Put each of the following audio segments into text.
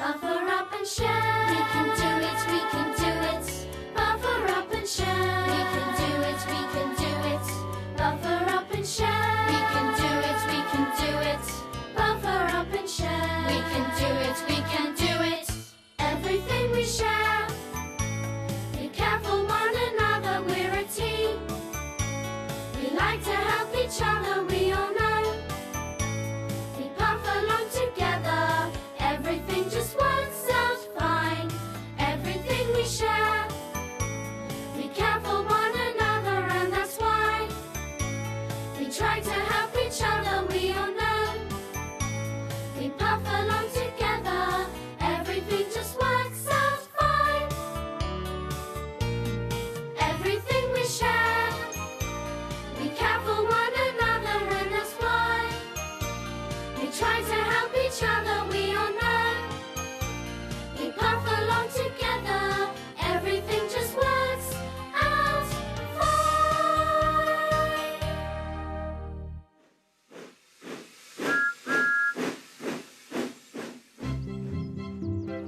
Buffer up and share. We can do it, we can do it. Buffer up and share. We can do it, we can do it. Buffer up and share. We can do it, we can do it. Buffer up and share. We can do it, we can do it. Everything we share. Be careful one another, we're a team. We like to help each other, we all know. We puff along together, everything just works out fine. Everything we share. Be careful one another, and that's why we try to help each other, we all know. We puff along together, everything just works out fine. Everything we share. Be careful one another, and that's why we try to help each other, we all know. We puff along together, everything just works out fine.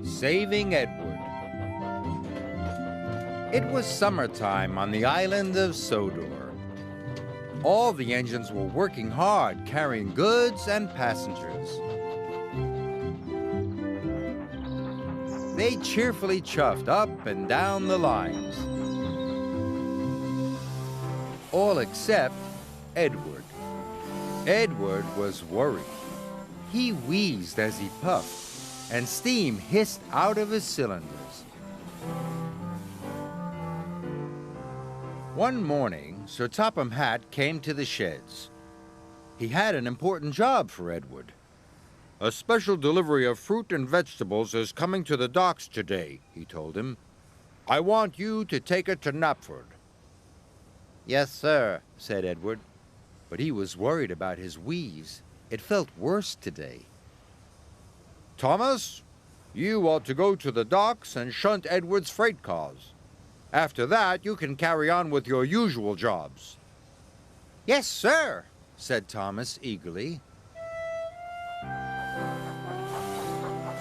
Saving Edward. It was summertime on the island of Sodor. All the engines were working hard, carrying goods and passengers. They cheerfully chuffed up and down the lines. All except Edward. Edward was worried. He wheezed as he puffed, and steam hissed out of his cylinders. One morning, Sir Topham Hatt came to the sheds. He had an important job for Edward. "A special delivery of fruit and vegetables is coming to the docks today," he told him. "I want you to take it to Knapford." "Yes, sir," said Edward, but he was worried about his wheeze. It felt worse today. "Thomas, you ought to go to the docks and shunt Edward's freight cars. After that, you can carry on with your usual jobs." "Yes, sir," said Thomas eagerly.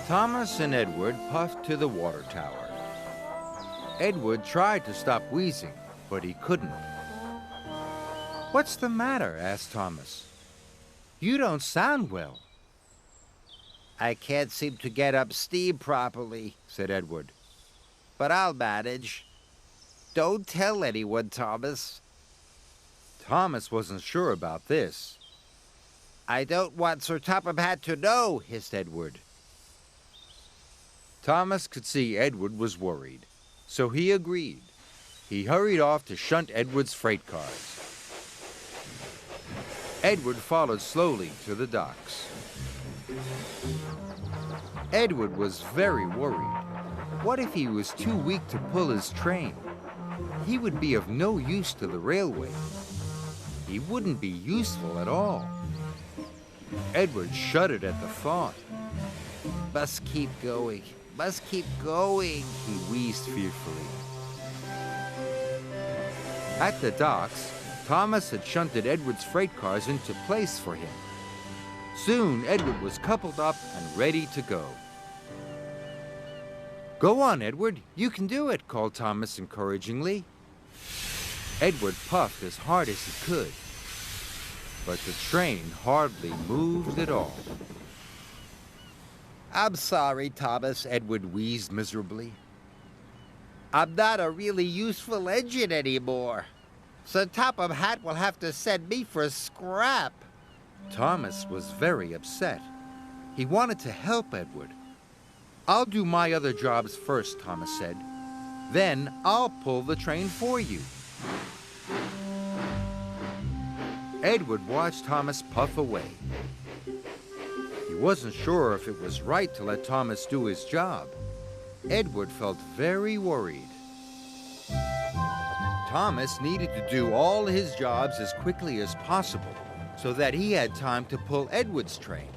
Thomas and Edward puffed to the water tower. Edward tried to stop wheezing, but he couldn't. "What's the matter?" asked Thomas. "You don't sound well." "I can't seem to get up steam properly," said Edward. "But I'll manage. Don't tell anyone, Thomas." Thomas wasn't sure about this. "I don't want Sir Topham Hatt to know," hissed Edward. Thomas could see Edward was worried, so he agreed. He hurried off to shunt Edward's freight cars. Edward followed slowly to the docks. Edward was very worried. What if he was too weak to pull his train? He would be of no use to the railway. He wouldn't be useful at all. Edward shuddered at the thought. "Must keep going, must keep going," he wheezed fearfully. At the docks, Thomas had shunted Edward's freight cars into place for him. Soon, Edward was coupled up and ready to go. "Go on, Edward, you can do it," called Thomas encouragingly. Edward puffed as hard as he could, but the train hardly moved at all. "I'm sorry, Thomas," Edward wheezed miserably. "I'm not a really useful engine anymore. Sir Topham Hatt will have to send me for scrap." Thomas was very upset. He wanted to help Edward. "I'll do my other jobs first," Thomas said. "Then I'll pull the train for you." Edward watched Thomas puff away. He wasn't sure if it was right to let Thomas do his job. Edward felt very worried. Thomas needed to do all his jobs as quickly as possible so that he had time to pull Edward's train.